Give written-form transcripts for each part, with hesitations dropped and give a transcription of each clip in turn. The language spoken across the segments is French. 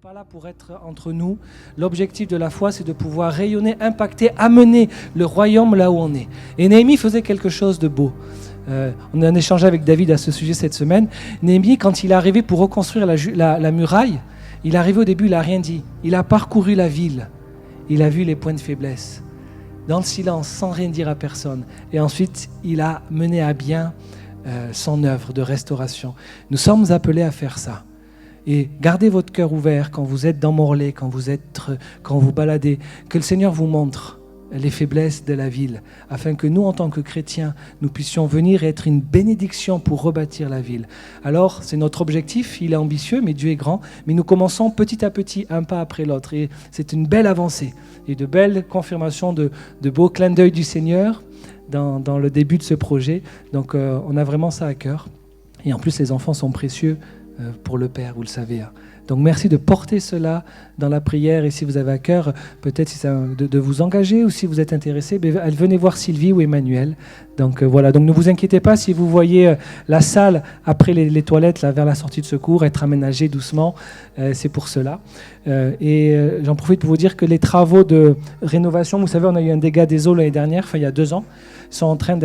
pas là pour être entre nous. L'objectif de la foi, c'est de pouvoir rayonner, impacter, amener le royaume là où on est. Et Néhémie faisait quelque chose de beau. On a échangé avec David à ce sujet cette semaine. Néhémie, quand il est arrivé pour reconstruire la muraille, il est arrivé au début, il n'a rien dit. Il a parcouru la ville. Il a vu les points de faiblesse. Dans le silence, sans rien dire à personne. Et ensuite, il a mené à bien son œuvre de restauration. Nous sommes appelés à faire ça. Et gardez votre cœur ouvert quand vous êtes dans Morlaix, quand vous baladez, que le Seigneur vous montre les faiblesses de la ville, afin que nous, en tant que chrétiens, nous puissions venir et être une bénédiction pour rebâtir la ville. Alors, c'est notre objectif, il est ambitieux, mais Dieu est grand, mais nous commençons petit à petit, un pas après l'autre, et c'est une belle avancée, et de belles confirmations de beaux clins d'œil du Seigneur dans le début de ce projet. Donc, on a vraiment ça à cœur, et en plus, les enfants sont précieux pour le Père, vous le savez. Donc merci de porter cela dans la prière, et si vous avez à cœur, peut-être de vous engager, ou si vous êtes intéressé, venez voir Sylvie ou Emmanuel. Donc voilà, donc ne vous inquiétez pas si vous voyez la salle après les toilettes là, vers la sortie de secours être aménagée doucement, c'est pour cela. J'en profite pour vous dire que les travaux de rénovation, vous savez, on a eu un dégât des eaux l'année dernière, il y a 2 ans, sont en train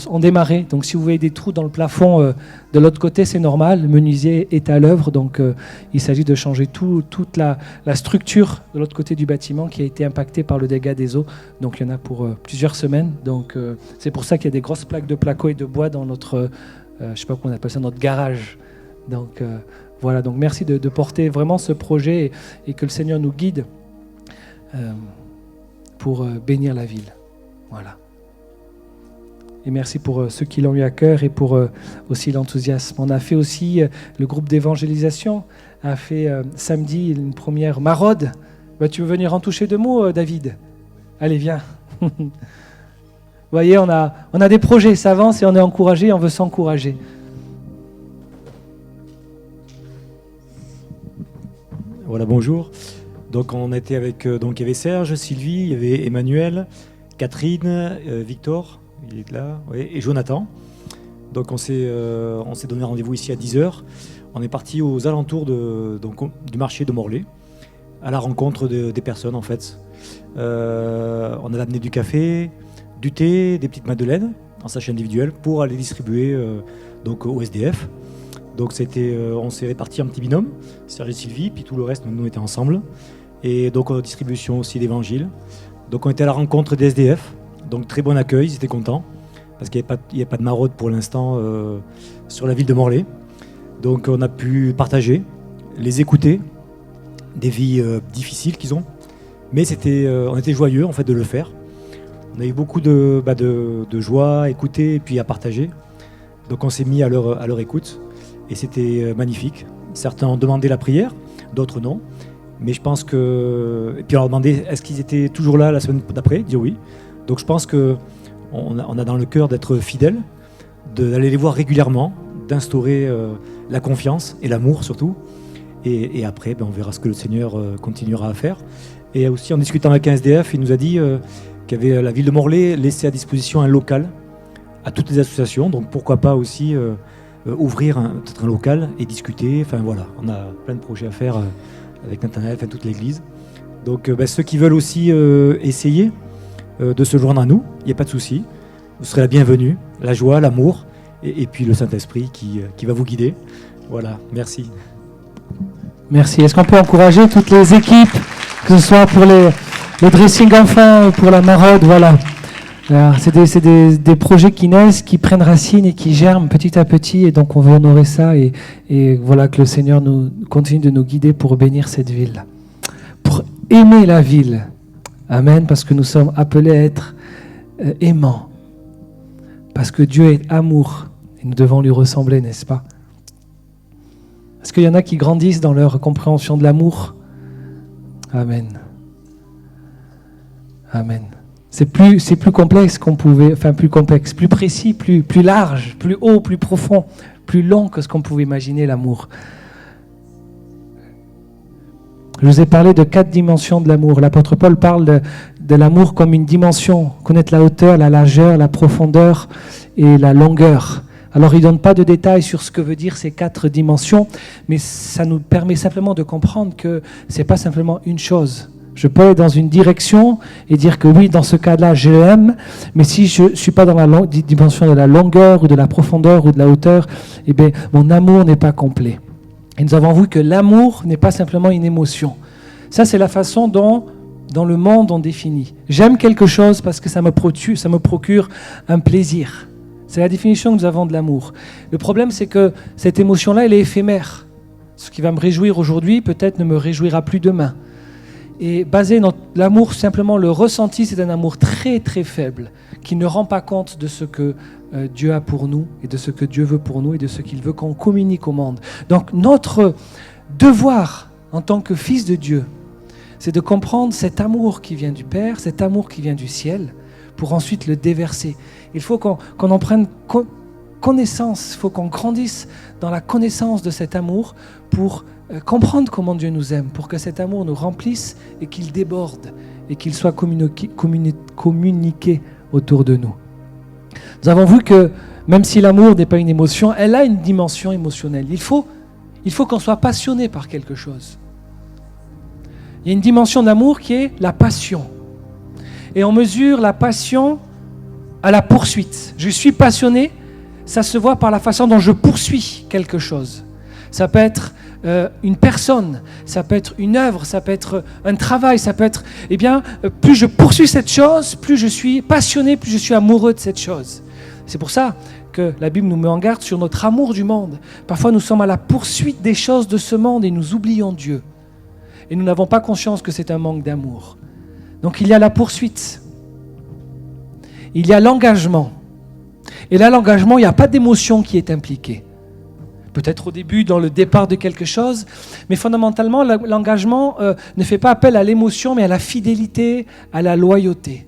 ont démarré. Donc si vous voyez des trous dans le plafond de l'autre côté, c'est normal, le menuisier est à l'œuvre, donc il s'agit de changer toute la structure de l'autre côté du bâtiment qui a été impactée par le dégât des eaux. Donc il y en a pour plusieurs semaines. Donc c'est pour ça qu'il y a des grosses plaques de placo et de bois dans notre, je ne sais pas comment on appelle ça, notre garage. Donc voilà, donc merci de porter vraiment ce projet et que le Seigneur nous guide pour bénir la ville. Voilà. Et merci pour ceux qui l'ont eu à cœur et pour aussi l'enthousiasme. On a fait aussi, le groupe d'évangélisation a fait samedi une première maraude. Tu veux venir en toucher 2 mots, David ? Allez, viens. Vous voyez, on a des projets, ça avance et on est encouragé, on veut s'encourager. Voilà, bonjour. Donc on était avec, donc il y avait Serge, Sylvie, il y avait Emmanuel, Catherine, Victor, il est là, oui, et Jonathan. Donc on s'est donné rendez-vous ici à 10h. On est parti aux alentours du marché de Morlaix, à la rencontre des personnes en fait. On a amené du café, du thé, des petites madeleines en sachet individuel pour aller distribuer donc au SDF. Donc on s'est répartis en petit binôme, Serge et Sylvie, puis tout le reste, nous étions ensemble. Et donc distribution aussi d'évangiles. Donc on était à la rencontre des SDF, donc très bon accueil, ils étaient contents, parce qu'il n'y avait pas de maraude pour l'instant sur la ville de Morlaix. Donc on a pu partager, les écouter, des vies difficiles qu'ils ont, mais on était joyeux en fait de le faire. On a eu beaucoup de joie à écouter et puis à partager. Donc on s'est mis à leur écoute et c'était magnifique. Certains ont demandé la prière, d'autres non. Mais je pense que... Et puis on leur a demandé est-ce qu'ils étaient toujours là la semaine d'après ? Ils disaient oui. Donc je pense qu'on a dans le cœur d'être fidèles, d'aller les voir régulièrement, d'instaurer la confiance et l'amour surtout. Et après, on verra ce que le Seigneur continuera à faire. Et aussi en discutant avec un SDF, il nous a dit qu'avait la ville de Morlaix laissé à disposition un local à toutes les associations. Donc pourquoi pas aussi ouvrir peut-être un local et discuter. Enfin voilà, on a plein de projets à faire avec Nathanaël, toute l'église. Donc ceux qui veulent aussi essayer de se joindre à nous, il n'y a pas de souci. Vous serez la bienvenue, la joie, l'amour et puis le Saint-Esprit qui va vous guider. Voilà, merci. Merci. Est-ce qu'on peut encourager toutes les équipes, que ce soit pour le dressing enfant ou pour la maraude, voilà. Alors, c'est des projets qui naissent, qui prennent racine et qui germent petit à petit, et donc on veut honorer ça et voilà, que le Seigneur nous continue de nous guider pour bénir cette ville, pour aimer la ville. Amen, parce que nous sommes appelés à être aimants, parce que Dieu est amour et nous devons lui ressembler, n'est-ce pas ? Est-ce qu'il y en a qui grandissent dans leur compréhension de l'amour ? Amen. Amen. C'est plus complexe plus précis, plus large, plus haut, plus profond, plus long que ce qu'on pouvait imaginer, l'amour. Je vous ai parlé de 4 dimensions de l'amour. L'apôtre Paul parle de l'amour comme une dimension, connaître la hauteur, la largeur, la profondeur et la longueur. Alors, il ne donne pas de détails sur ce que veut dire ces 4 dimensions, mais ça nous permet simplement de comprendre que ce n'est pas simplement une chose. Je peux aller dans une direction et dire que oui, dans ce cas-là, je l'aime, mais si je ne suis pas dans la dimension de la longueur ou de la profondeur ou de la hauteur, eh bien, mon amour n'est pas complet. Et nous avons vu que l'amour n'est pas simplement une émotion. Ça, c'est la façon dont, dans le monde, on définit. J'aime quelque chose parce que ça me procure un plaisir. C'est la définition que nous avons de l'amour. Le problème, c'est que cette émotion-là, elle est éphémère. Ce qui va me réjouir aujourd'hui, peut-être ne me réjouira plus demain. Et baser l'amour, simplement le ressenti, c'est un amour très très faible, qui ne rend pas compte de ce que Dieu a pour nous, et de ce que Dieu veut pour nous, et de ce qu'il veut qu'on communique au monde. Donc notre devoir, en tant que fils de Dieu, c'est de comprendre cet amour qui vient du Père, cet amour qui vient du ciel, pour ensuite le déverser. Il faut qu'on en prenne connaissance, il faut qu'on grandisse dans la connaissance de cet amour pour comprendre comment Dieu nous aime, pour que cet amour nous remplisse et qu'il déborde et qu'il soit communiqué autour de nous. Nous avons vu que même si l'amour n'est pas une émotion, elle a une dimension émotionnelle. Il faut qu'on soit passionné par quelque chose. Il y a une dimension d'amour qui est la passion. Et on mesure la passion à la poursuite. Je suis passionné, ça se voit par la façon dont je poursuis quelque chose. Ça peut être une personne, ça peut être une œuvre, ça peut être un travail, ça peut être... Eh bien, plus je poursuis cette chose, plus je suis passionné, plus je suis amoureux de cette chose. C'est pour ça que la Bible nous met en garde sur notre amour du monde. Parfois, nous sommes à la poursuite des choses de ce monde et nous oublions Dieu. Et nous n'avons pas conscience que c'est un manque d'amour. Donc, il y a la poursuite. Il y a l'engagement. Et là, l'engagement, il n'y a pas d'émotion qui est impliquée. Peut-être au début, dans le départ de quelque chose, mais fondamentalement, l'engagement ne fait pas appel à l'émotion, mais à la fidélité, à la loyauté.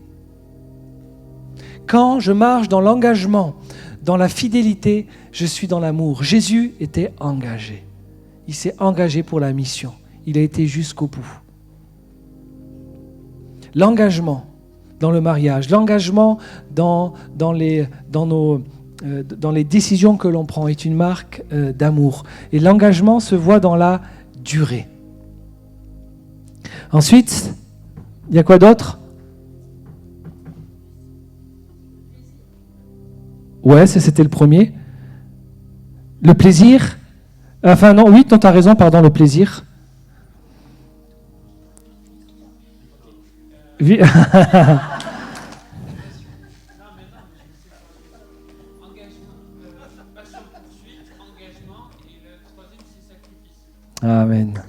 Quand je marche dans l'engagement, dans la fidélité, je suis dans l'amour. Jésus était engagé. Il s'est engagé pour la mission. Il a été jusqu'au bout. L'engagement dans le mariage, l'engagement dans les décisions que l'on prend est une marque d'amour. Et l'engagement se voit dans la durée. Ensuite, il y a quoi d'autre? Ouais, c'était le premier. Le plaisir. Enfin non, oui, tu as raison, pardon, le plaisir. Amen.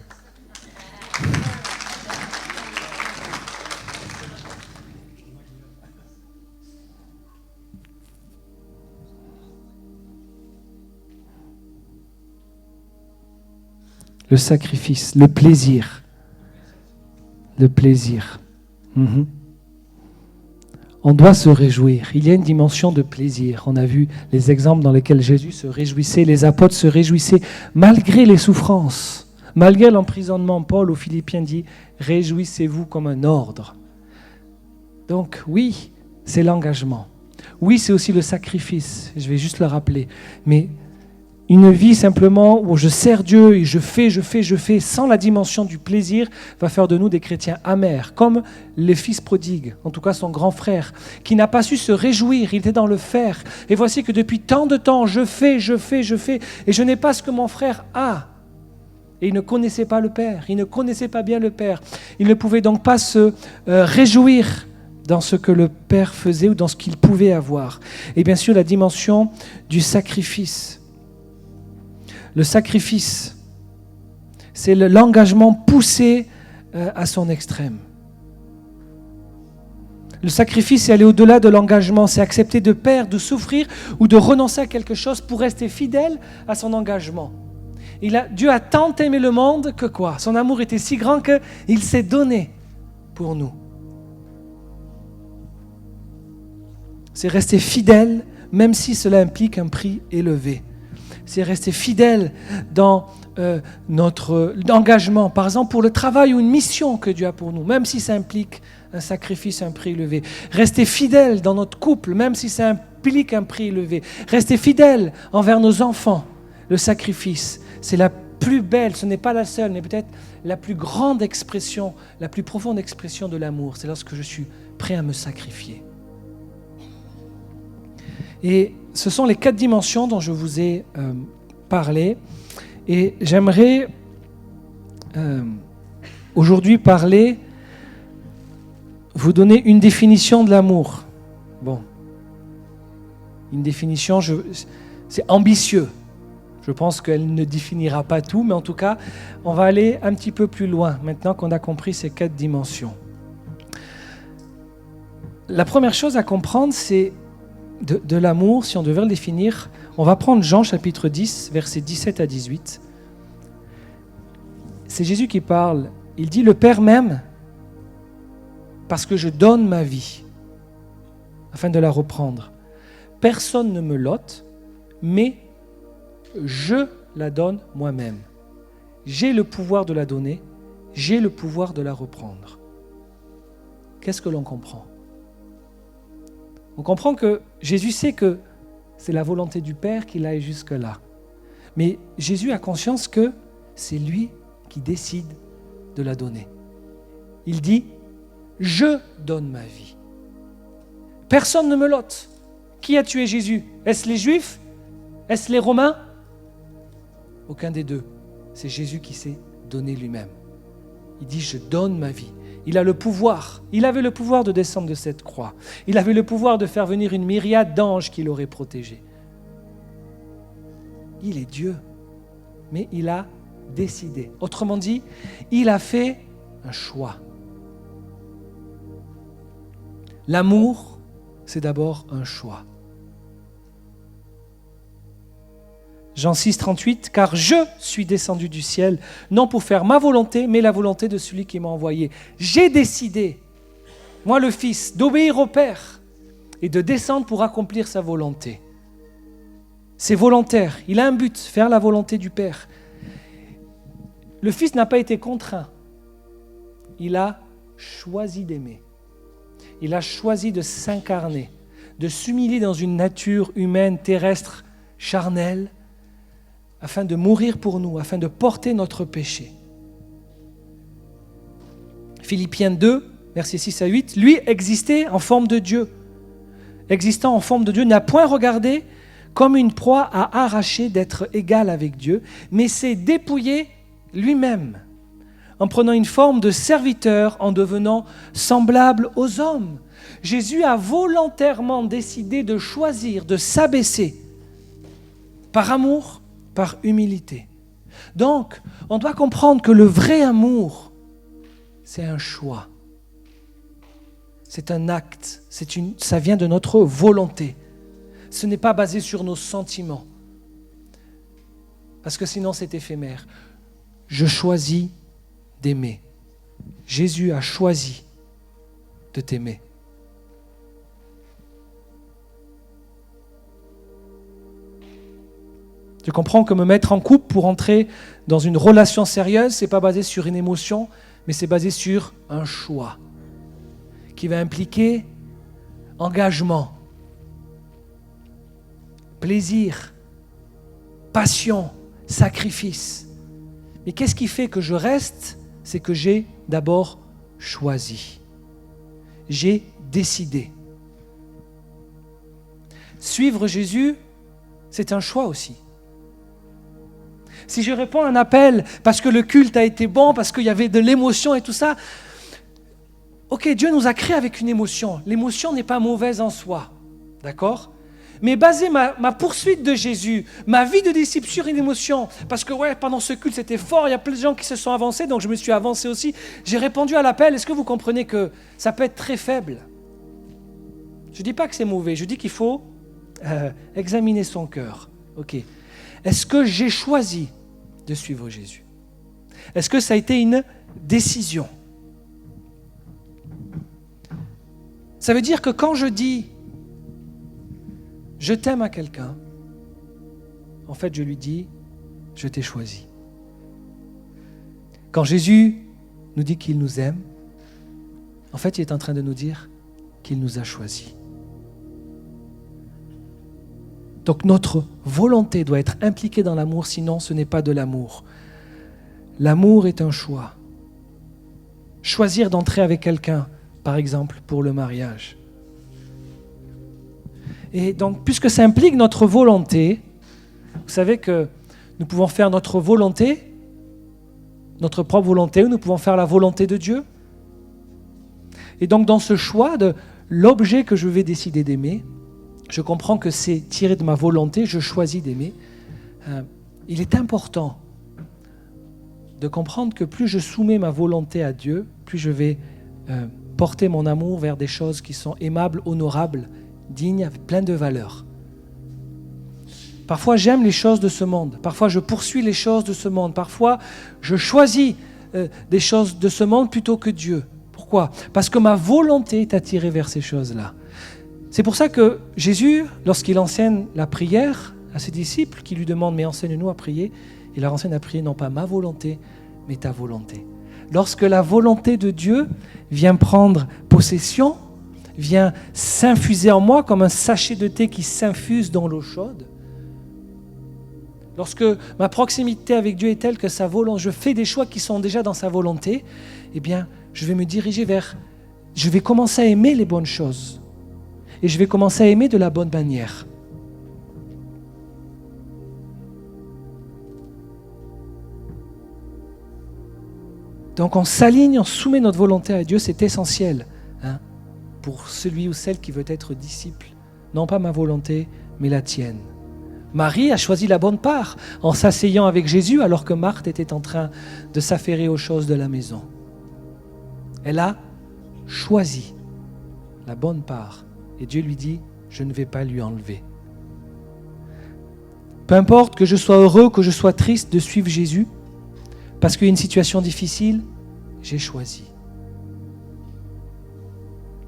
Le sacrifice, le plaisir. Le plaisir. On doit se réjouir. Il y a une dimension de plaisir. On a vu les exemples dans lesquels Jésus se réjouissait, les apôtres se réjouissaient malgré les souffrances, malgré l'emprisonnement. Paul aux Philippiens dit « Réjouissez-vous comme un ordre ». Donc oui, c'est l'engagement. Oui, c'est aussi le sacrifice. Je vais juste le rappeler. Mais une vie simplement où je sers Dieu et je fais, sans la dimension du plaisir, va faire de nous des chrétiens amers, comme le fils prodigue, en tout cas son grand frère, qui n'a pas su se réjouir, il était dans le faire. Et voici que depuis tant de temps, je fais, et je n'ai pas ce que mon frère a. Et il ne connaissait pas le Père, il ne connaissait pas bien le Père. Il ne pouvait donc pas se réjouir dans ce que le Père faisait ou dans ce qu'il pouvait avoir. Et bien sûr, la dimension du sacrifice. Le sacrifice, c'est l'engagement poussé à son extrême. Le sacrifice, c'est aller au-delà de l'engagement, c'est accepter de perdre, de souffrir ou de renoncer à quelque chose pour rester fidèle à son engagement. Dieu a tant aimé le monde que quoi? Son amour était si grand qu'il s'est donné pour nous. C'est rester fidèle, même si cela implique un prix élevé. C'est rester fidèle dans notre engagement, par exemple pour le travail ou une mission que Dieu a pour nous, même si ça implique un sacrifice, un prix élevé. Rester fidèle dans notre couple, même si ça implique un prix élevé. Rester fidèle envers nos enfants, le sacrifice, c'est la plus belle, ce n'est pas la seule, mais peut-être la plus grande expression, la plus profonde expression de l'amour. C'est lorsque je suis prêt à me sacrifier. Et ce sont les 4 dimensions dont je vous ai parlé. Et j'aimerais aujourd'hui vous donner une définition de l'amour. Bon, une définition, c'est ambitieux. Je pense qu'elle ne définira pas tout, mais en tout cas, on va aller un petit peu plus loin maintenant qu'on a compris ces 4 dimensions. La première chose à comprendre, c'est de l'amour, si on devait le définir, on va prendre Jean chapitre 10, versets 17 à 18. C'est Jésus qui parle. Il dit « Le Père m'aime parce que je donne ma vie afin de la reprendre. Personne ne me l'ôte, mais je la donne moi-même. J'ai le pouvoir de la donner, j'ai le pouvoir de la reprendre. » Qu'est-ce que l'on comprend ? On comprend que Jésus sait que c'est la volonté du Père qu'il aille jusque-là. Mais Jésus a conscience que c'est lui qui décide de la donner. Il dit « Je donne ma vie. » Personne ne me l'ôte. Qui a tué Jésus ? Est-ce les Juifs ? Est-ce les Romains ? Aucun des deux. C'est Jésus qui s'est donné lui-même. Il dit « Je donne ma vie ». Il a le pouvoir. Il avait le pouvoir de descendre de cette croix. Il avait le pouvoir de faire venir une myriade d'anges qui l'auraient protégé. Il est Dieu, mais il a décidé. Autrement dit, il a fait un choix. L'amour, c'est d'abord un choix. Jean 6, 38, « Car je suis descendu du ciel, non pour faire ma volonté, mais la volonté de celui qui m'a envoyé. J'ai décidé, moi le Fils, d'obéir au Père et de descendre pour accomplir sa volonté. » C'est volontaire, il a un but, faire la volonté du Père. Le Fils n'a pas été contraint, il a choisi d'aimer. Il a choisi de s'incarner, de s'humilier dans une nature humaine, terrestre, charnelle, afin de mourir pour nous, afin de porter notre péché. Philippiens 2, versets 6 à 8, lui existait en forme de Dieu. Existant en forme de Dieu, n'a point regardé comme une proie à arracher d'être égal avec Dieu, mais s'est dépouillé lui-même, en prenant une forme de serviteur, en devenant semblable aux hommes. Jésus a volontairement décidé de choisir, de s'abaisser, par amour, par humilité. Donc, on doit comprendre que le vrai amour, c'est un choix. C'est un acte, ça vient de notre volonté. Ce n'est pas basé sur nos sentiments. Parce que sinon c'est éphémère. Je choisis d'aimer. Jésus a choisi de t'aimer. Tu comprends que me mettre en couple pour entrer dans une relation sérieuse, ce n'est pas basé sur une émotion, mais c'est basé sur un choix qui va impliquer engagement, plaisir, passion, sacrifice. Mais qu'est-ce qui fait que je reste ? C'est que j'ai d'abord choisi. J'ai décidé. Suivre Jésus, c'est un choix aussi. Si je réponds à un appel parce que le culte a été bon, parce qu'il y avait de l'émotion et tout ça, ok, Dieu nous a créés avec une émotion. L'émotion n'est pas mauvaise en soi, d'accord ? Mais baser ma poursuite de Jésus, ma vie de disciple sur une émotion, parce que pendant ce culte c'était fort, il y a plein de gens qui se sont avancés, donc je me suis avancé aussi, j'ai répondu à l'appel. Est-ce que vous comprenez que ça peut être très faible ? Je ne dis pas que c'est mauvais, je dis qu'il faut examiner son cœur. Ok. Est-ce que j'ai choisi de suivre Jésus ? Est-ce que ça a été une décision ? Ça veut dire que quand je dis « je t'aime » à quelqu'un, en fait je lui dis « je t'ai choisi ». Quand Jésus nous dit qu'il nous aime, en fait il est en train de nous dire qu'il nous a choisis. Donc notre volonté doit être impliquée dans l'amour, sinon ce n'est pas de l'amour. L'amour est un choix. Choisir d'entrer avec quelqu'un, par exemple, pour le mariage. Et donc, puisque ça implique notre volonté, vous savez que nous pouvons faire notre volonté, notre propre volonté, ou nous pouvons faire la volonté de Dieu. Et donc, dans ce choix de l'objet que je vais décider d'aimer, je comprends que c'est tiré de ma volonté, je choisis d'aimer. Il est important de comprendre que plus je soumets ma volonté à Dieu, plus je vais porter mon amour vers des choses qui sont aimables, honorables, dignes, avec plein de valeurs. Parfois, j'aime les choses de ce monde. Parfois, je poursuis les choses de ce monde. Parfois, je choisis des choses de ce monde plutôt que Dieu. Pourquoi ? Parce que ma volonté est attirée vers ces choses-là. C'est pour ça que Jésus, lorsqu'il enseigne la prière à ses disciples, qui lui demandent « Mais enseigne-nous à prier », il leur enseigne à prier non pas ma volonté, mais ta volonté. Lorsque la volonté de Dieu vient prendre possession, vient s'infuser en moi comme un sachet de thé qui s'infuse dans l'eau chaude, lorsque ma proximité avec Dieu est telle que sa volonté, je fais des choix qui sont déjà dans sa volonté, eh bien, je vais me diriger vers... Je vais commencer à aimer les bonnes choses. Et je vais commencer à aimer de la bonne manière. Donc on s'aligne, on soumet notre volonté à Dieu, c'est essentiel pour celui ou celle qui veut être disciple. Non pas ma volonté, mais la tienne. Marie a choisi la bonne part en s'asseyant avec Jésus alors que Marthe était en train de s'affairer aux choses de la maison. Elle a choisi la bonne part. Et Dieu lui dit, je ne vais pas lui enlever. Peu importe que je sois heureux, que je sois triste de suivre Jésus, parce qu'il y a une situation difficile, j'ai choisi.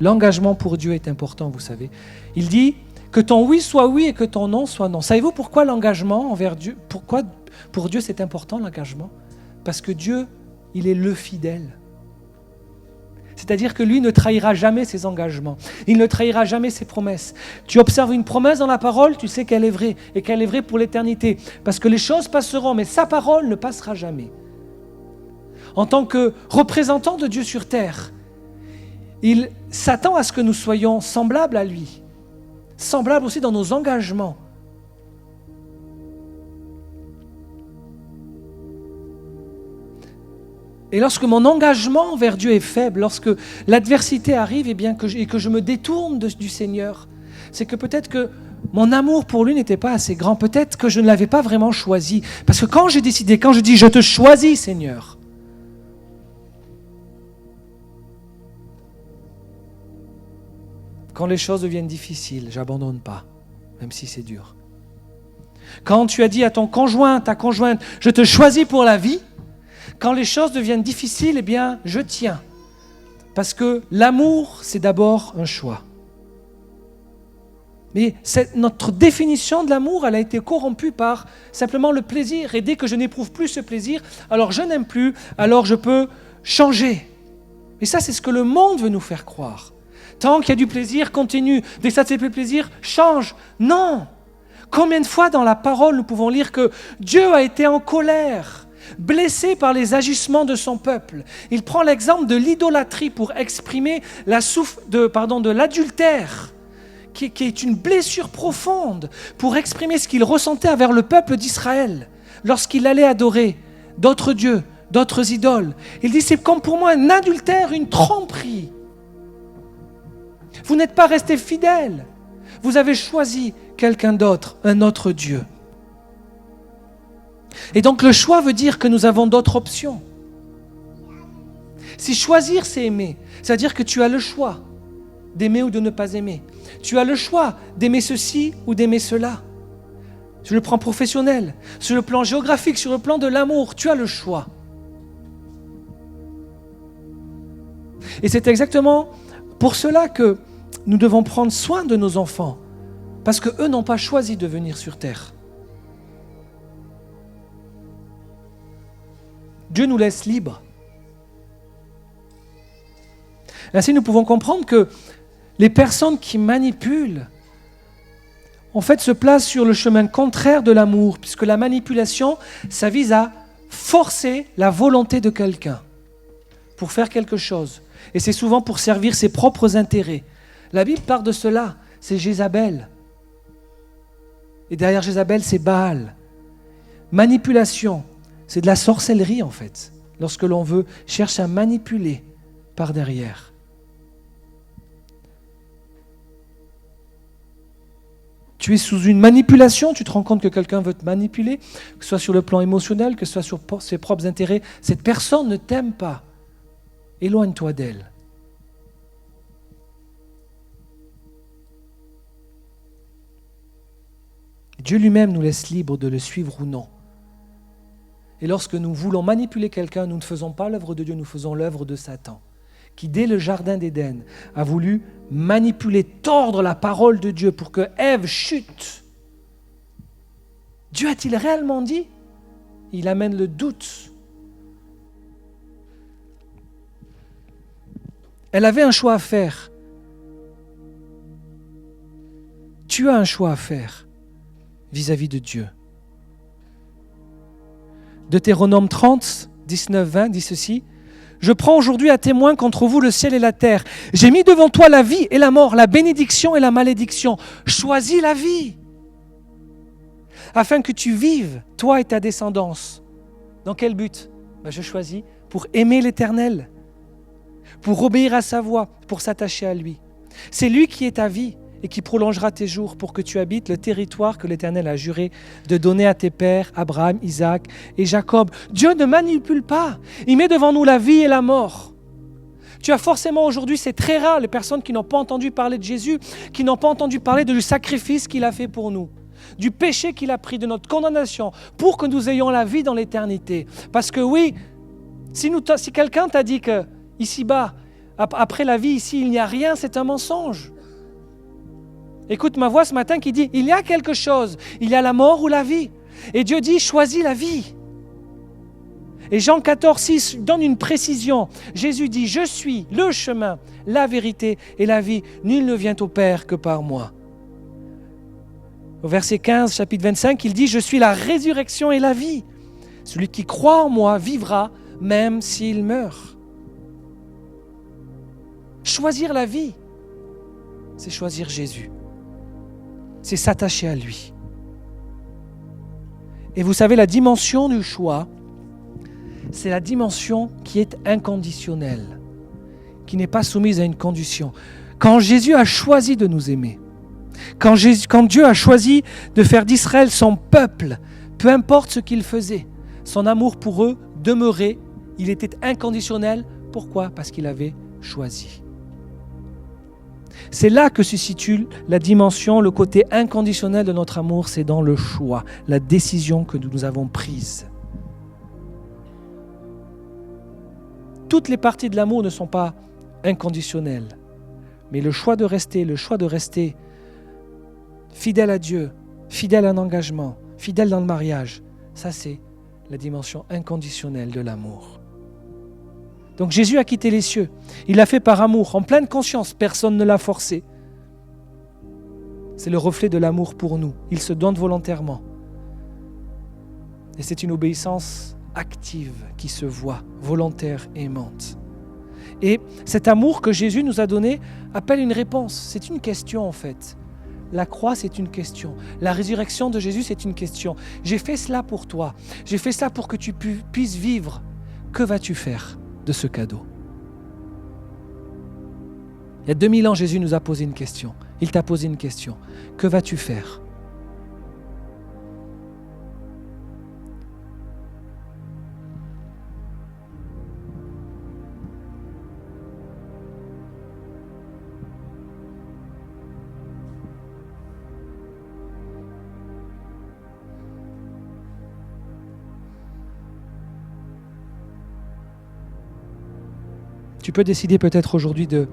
L'engagement pour Dieu est important, vous savez. Il dit que ton oui soit oui et que ton non soit non. Savez-vous pourquoi l'engagement envers Dieu, pourquoi pour Dieu c'est important l'engagement ? Parce que Dieu, il est le fidèle. C'est-à-dire que lui ne trahira jamais ses engagements. Il ne trahira jamais ses promesses. Tu observes une promesse dans la parole, tu sais qu'elle est vraie et qu'elle est vraie pour l'éternité. Parce que les choses passeront, mais sa parole ne passera jamais. En tant que représentant de Dieu sur terre, il s'attend à ce que nous soyons semblables à lui. Semblables aussi dans nos engagements. Et lorsque mon engagement envers Dieu est faible, lorsque l'adversité arrive et que je me détourne du Seigneur, c'est que peut-être que mon amour pour lui n'était pas assez grand, peut-être que je ne l'avais pas vraiment choisi. Parce que quand j'ai décidé, quand je dis « je te choisis Seigneur », quand les choses deviennent difficiles, j'abandonne pas, même si c'est dur. Quand tu as dit à ton conjoint, ta conjointe, « je te choisis pour la vie », quand les choses deviennent difficiles, eh bien, je tiens. Parce que l'amour, c'est d'abord un choix. Mais notre définition de l'amour, elle a été corrompue par simplement le plaisir. Et dès que je n'éprouve plus ce plaisir, alors je n'aime plus, alors je peux changer. Et ça, c'est ce que le monde veut nous faire croire. Tant qu'il y a du plaisir, continue. Dès que ça ne te fait plus plaisir, change. Non! Combien de fois dans la parole nous pouvons lire que Dieu a été en colère, blessé par les agissements de son peuple. Il prend l'exemple de l'idolâtrie pour exprimer de l'adultère, qui est une blessure profonde, pour exprimer ce qu'il ressentait envers le peuple d'Israël, lorsqu'il allait adorer d'autres dieux, d'autres idoles. Il dit, c'est comme pour moi un adultère, une tromperie. Vous n'êtes pas resté fidèle. Vous avez choisi quelqu'un d'autre, un autre Dieu. Et donc le choix veut dire que nous avons d'autres options. Si choisir c'est aimer, c'est-à-dire que tu as le choix d'aimer ou de ne pas aimer. Tu as le choix d'aimer ceci ou d'aimer cela. Sur le plan professionnel, sur le plan géographique, sur le plan de l'amour, tu as le choix. Et c'est exactement pour cela que nous devons prendre soin de nos enfants, parce qu'eux n'ont pas choisi de venir sur terre. Dieu nous laisse libres. Ainsi, nous pouvons comprendre que les personnes qui manipulent en fait, se place sur le chemin contraire de l'amour, puisque la manipulation, ça vise à forcer la volonté de quelqu'un pour faire quelque chose. Et c'est souvent pour servir ses propres intérêts. La Bible parle de cela, c'est Jézabel. Et derrière Jézabel, c'est Baal. Manipulation, c'est de la sorcellerie en fait, lorsque l'on veut chercher à manipuler par derrière. Tu es sous une manipulation, tu te rends compte que quelqu'un veut te manipuler, que ce soit sur le plan émotionnel, que ce soit sur ses propres intérêts. Cette personne ne t'aime pas. Éloigne-toi d'elle. Dieu lui-même nous laisse libres de le suivre ou non. Et lorsque nous voulons manipuler quelqu'un, nous ne faisons pas l'œuvre de Dieu, nous faisons l'œuvre de Satan, qui dès le jardin d'Éden a voulu manipuler, tordre la parole de Dieu pour que Ève chute. Dieu a-t-il réellement dit? Il amène le doute. Elle avait un choix à faire. Tu as un choix à faire vis-à-vis de Dieu. Deutéronome 30, 19, 20 dit ceci: « Je prends aujourd'hui à témoin contre vous le ciel et la terre. J'ai mis devant toi la vie et la mort, la bénédiction et la malédiction. Choisis la vie, afin que tu vives, toi et ta descendance. » Dans quel but? Je choisis pour aimer l'Éternel, pour obéir à sa voix, pour s'attacher à lui. C'est lui qui est ta vie et qui prolongera tes jours pour que tu habites le territoire que l'Éternel a juré de donner à tes pères, Abraham, Isaac et Jacob. Dieu ne manipule pas. Il met devant nous la vie et la mort. Tu as forcément aujourd'hui, c'est très rare, les personnes qui n'ont pas entendu parler de Jésus, qui n'ont pas entendu parler du sacrifice qu'il a fait pour nous, du péché qu'il a pris, de notre condamnation, pour que nous ayons la vie dans l'éternité. Parce que oui, si quelqu'un t'a dit que ici-bas, après la vie ici, il n'y a rien, c'est un mensonge. Écoute ma voix ce matin qui dit, il y a quelque chose, il y a la mort ou la vie. Et Dieu dit, choisis la vie. Et Jean 14, 6 donne une précision. Jésus dit, je suis le chemin, la vérité et la vie. Nul ne vient au Père que par moi. Au verset 15, chapitre 25, il dit, je suis la résurrection et la vie. Celui qui croit en moi vivra même s'il meurt. Choisir la vie, c'est choisir Jésus. C'est s'attacher à lui. Et vous savez, la dimension du choix, c'est la dimension qui est inconditionnelle, qui n'est pas soumise à une condition. Quand Jésus a choisi de nous aimer, quand Dieu a choisi de faire d'Israël son peuple, peu importe ce qu'il faisait, son amour pour eux demeurait, il était inconditionnel. Pourquoi? Parce qu'il avait choisi. C'est là que se situe la dimension, le côté inconditionnel de notre amour, c'est dans le choix, la décision que nous avons prise. Toutes les parties de l'amour ne sont pas inconditionnelles, mais le choix de rester fidèle à Dieu, fidèle à un engagement, fidèle dans le mariage, ça c'est la dimension inconditionnelle de l'amour. Donc Jésus a quitté les cieux. Il l'a fait par amour, en pleine conscience. Personne ne l'a forcé. C'est le reflet de l'amour pour nous. Il se donne volontairement. Et c'est une obéissance active qui se voit, volontaire, aimante. Et cet amour que Jésus nous a donné appelle une réponse. C'est une question en fait. La croix, c'est une question. La résurrection de Jésus, c'est une question. J'ai fait cela pour toi. J'ai fait cela pour que tu puisses vivre. Que vas-tu faire de ce cadeau? Il y a 2000 ans, Jésus nous a posé une question. Il t'a posé une question. Que vas-tu faire? Tu peux décider peut-être aujourd'hui de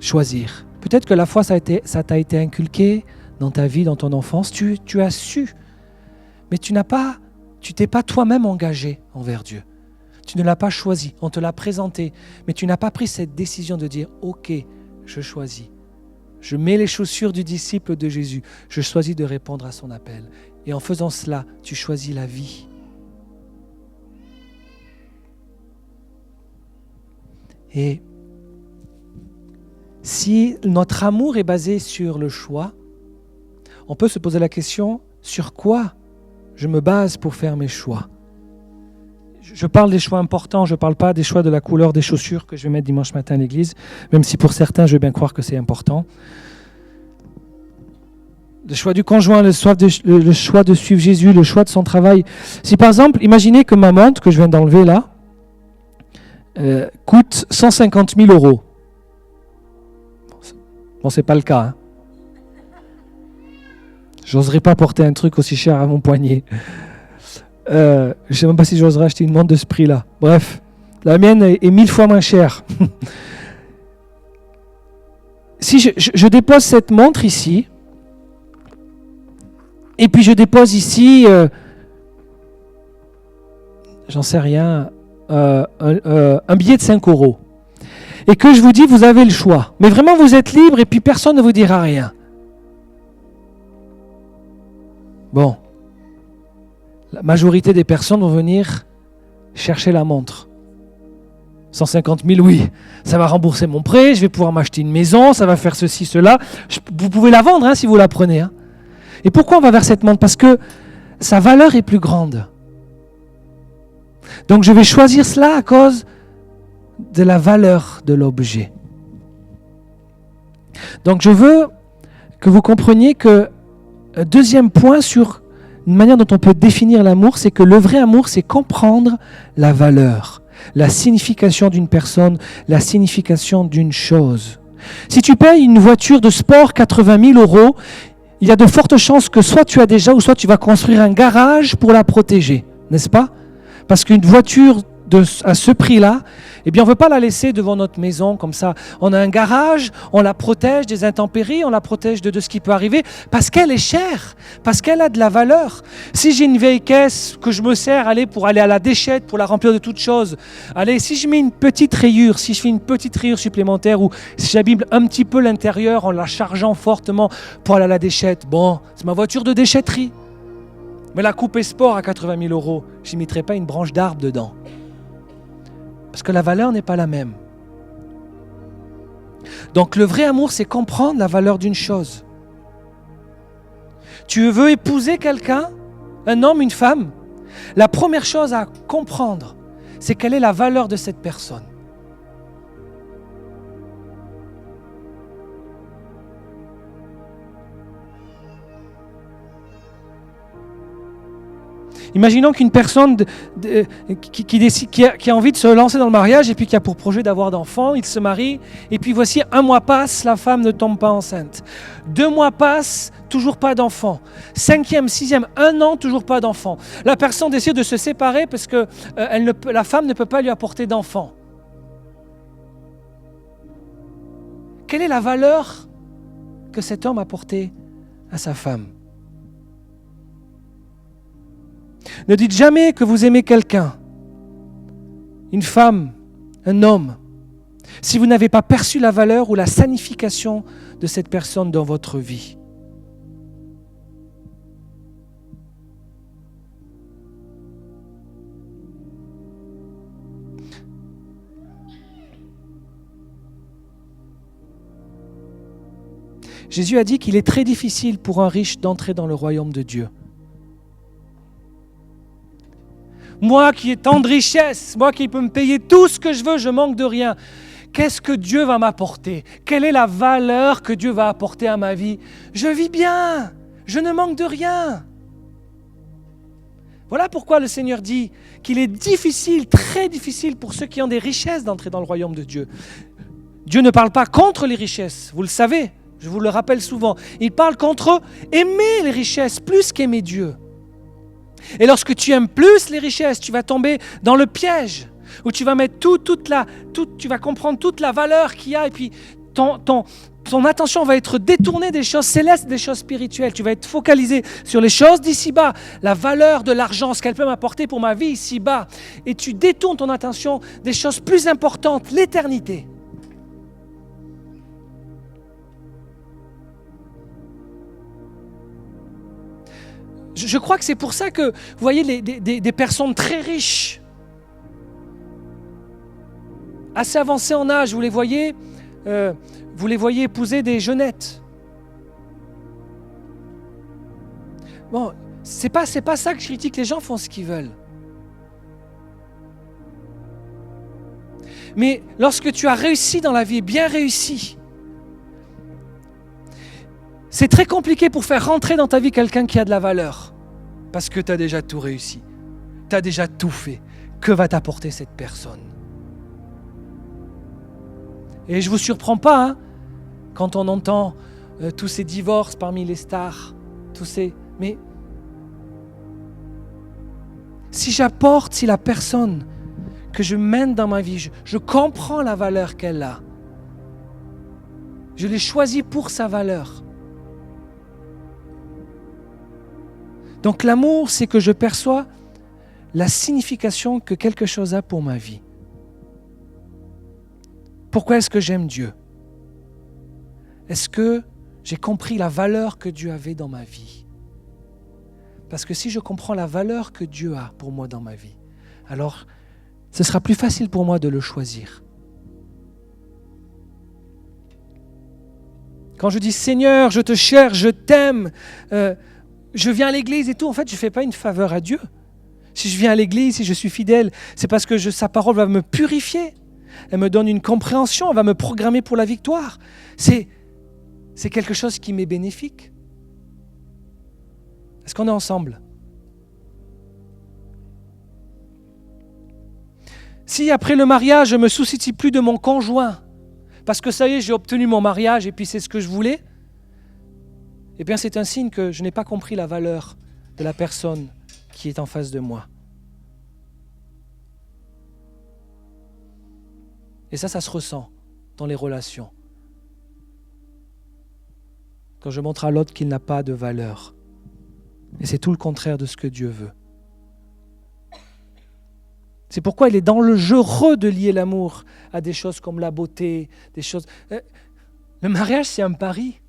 choisir. Peut-être que la foi, ça t'a été inculqué dans ta vie, dans ton enfance. Tu as su, mais tu t'es pas toi-même engagé envers Dieu. Tu ne l'as pas choisi, on te l'a présenté, mais tu n'as pas pris cette décision de dire « Ok, je choisis, Je mets les chaussures du disciple de Jésus. Je choisis de répondre à son appel. Et en faisant cela, tu choisis la vie. Et si notre amour est basé sur le choix, on peut se poser la question, sur quoi je me base pour faire mes choix? Je parle des choix importants, je ne parle pas des choix de la couleur des chaussures que je vais mettre dimanche matin à l'église, même si pour certains, je veux bien croire que c'est important. Le choix du conjoint, le choix de suivre Jésus, le choix de son travail. Si par exemple, imaginez que ma montre, que je viens d'enlever là, coûte 150 000 €. Bon, c'est pas le cas. Hein. J'oserais pas porter un truc aussi cher à mon poignet. Je ne sais même pas si j'oserais acheter une montre de ce prix-là. Bref, la mienne est 1000 fois moins chère. Si je dépose cette montre ici, et puis je dépose ici, j'en sais rien, un billet de 5 €. Et que je vous dis, vous avez le choix. Mais vraiment, vous êtes libre et puis personne ne vous dira rien. Bon. La majorité des personnes vont venir chercher la montre. 150 000, oui. Ça va rembourser mon prêt, je vais pouvoir m'acheter une maison, ça va faire ceci, cela. Vous pouvez la vendre hein, si vous la prenez. Hein. Et pourquoi on va vers cette montre? Parce que sa valeur est plus grande. Donc je vais choisir cela à cause de la valeur de l'objet. Donc je veux que vous compreniez que deuxième point sur une manière dont on peut définir l'amour, c'est que le vrai amour, c'est comprendre la valeur, la signification d'une personne, la signification d'une chose. Si tu payes une voiture de sport 80 000 €, il y a de fortes chances que soit tu as déjà ou soit tu vas construire un garage pour la protéger, n'est-ce pas? Parce qu'une voiture à ce prix-là, eh bien, on ne veut pas la laisser devant notre maison comme ça. On a un garage, on la protège des intempéries, on la protège de ce qui peut arriver, parce qu'elle est chère, parce qu'elle a de la valeur. Si j'ai une vieille caisse que je me sers pour aller à la déchette, pour la remplir de toutes choses, allez, si je mets une petite rayure, si je fais une petite rayure supplémentaire, ou si j'abîme un petit peu l'intérieur en la chargeant fortement pour aller à la déchette, bon, c'est ma voiture de déchetterie. Mais la coupée sport à 80 000 €, je n'y mettrai pas une branche d'arbre dedans. Parce que la valeur n'est pas la même. Donc le vrai amour, c'est comprendre la valeur d'une chose. Tu veux épouser quelqu'un, un homme, une femme, la première chose à comprendre, c'est quelle est la valeur de cette personne. Imaginons qu'une personne qui a envie de se lancer dans le mariage et puis qui a pour projet d'avoir d'enfants, il se marie et puis voici 1 mois passe, la femme ne tombe pas enceinte. 2 mois passent, toujours pas d'enfant. 5e, 6e, 1 an, toujours pas d'enfant. La personne décide de se séparer parce que la femme ne peut pas lui apporter d'enfant. Quelle est la valeur que cet homme a apportée à sa femme? Ne dites jamais que vous aimez quelqu'un, une femme, un homme, si vous n'avez pas perçu la valeur ou la signification de cette personne dans votre vie. Jésus a dit qu'il est très difficile pour un riche d'entrer dans le royaume de Dieu. Moi qui ai tant de richesses, moi qui peux me payer tout ce que je veux, je manque de rien. Qu'est-ce que Dieu va m'apporter? Quelle est la valeur que Dieu va apporter à ma vie? Je vis bien, je ne manque de rien. Voilà pourquoi le Seigneur dit qu'il est difficile, très difficile pour ceux qui ont des richesses d'entrer dans le royaume de Dieu. Dieu ne parle pas contre les richesses, vous le savez, je vous le rappelle souvent. Il parle contre aimer les richesses plus qu'aimer Dieu. Et lorsque tu aimes plus les richesses, tu vas tomber dans le piège où tu vas mettre tu vas comprendre toute la valeur qu'il y a et puis ton attention va être détournée des choses célestes, des choses spirituelles. Tu vas être focalisé sur les choses d'ici-bas, la valeur de l'argent, ce qu'elle peut m'apporter pour ma vie ici-bas. Et tu détournes ton attention des choses plus importantes, l'éternité. Je crois que c'est pour ça que, vous voyez, des personnes très riches, assez avancées en âge, vous les voyez épouser des jeunettes. Bon, c'est pas ça que je critique, les gens font ce qu'ils veulent. Mais lorsque tu as réussi dans la vie, bien réussi, c'est très compliqué pour faire rentrer dans ta vie quelqu'un qui a de la valeur. Parce que tu as déjà tout réussi. Tu as déjà tout fait. Que va t'apporter cette personne? Et je ne vous surprends pas, hein, quand on entend tous ces divorces parmi les stars, mais si la personne que je mène dans ma vie, je comprends la valeur qu'elle a, je l'ai choisie pour sa valeur. Donc l'amour, c'est que je perçois la signification que quelque chose a pour ma vie. Pourquoi est-ce que j'aime Dieu? Est-ce que j'ai compris la valeur que Dieu avait dans ma vie? Parce que si je comprends la valeur que Dieu a pour moi dans ma vie, alors ce sera plus facile pour moi de le choisir. Quand je dis Seigneur, je te cherche, je t'aime, je viens à l'église et tout, en fait, je ne fais pas une faveur à Dieu. Si je viens à l'église, si je suis fidèle, c'est parce que sa parole va me purifier. Elle me donne une compréhension, elle va me programmer pour la victoire. C'est quelque chose qui m'est bénéfique. Est-ce qu'on est ensemble? Si après le mariage, je ne me soucie plus de mon conjoint, parce que ça y est, j'ai obtenu mon mariage et puis c'est ce que je voulais, eh bien c'est un signe que je n'ai pas compris la valeur de la personne qui est en face de moi. Et ça se ressent dans les relations. Quand je montre à l'autre qu'il n'a pas de valeur. Et c'est tout le contraire de ce que Dieu veut. C'est pourquoi il est dans le jeu de lier l'amour à des choses comme la beauté, des choses... Le mariage, c'est un pari.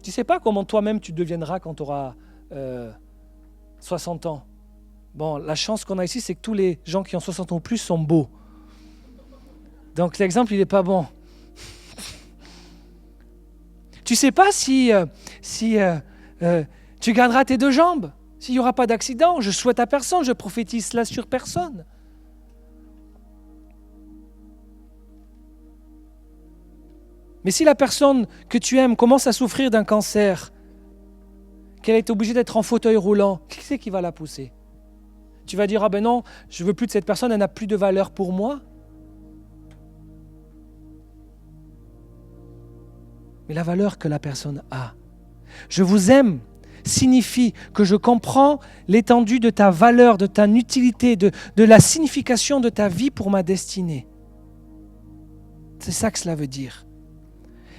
Tu ne sais pas comment toi-même tu deviendras quand tu auras 60 ans. Bon, la chance qu'on a ici, c'est que tous les gens qui ont 60 ans ou plus sont beaux. Donc l'exemple, il n'est pas bon. Tu ne sais pas si tu garderas tes deux jambes, s'il n'y aura pas d'accident. Je souhaite à personne, je prophétise cela sur personne. Mais si la personne que tu aimes commence à souffrir d'un cancer, qu'elle est obligée d'être en fauteuil roulant, qui c'est qui va la pousser? Tu vas dire, ah ben non, je ne veux plus de cette personne, elle n'a plus de valeur pour moi. Mais la valeur que la personne a. Je vous aime signifie que je comprends l'étendue de ta valeur, de ta utilité, de la signification de ta vie pour ma destinée. C'est ça que cela veut dire.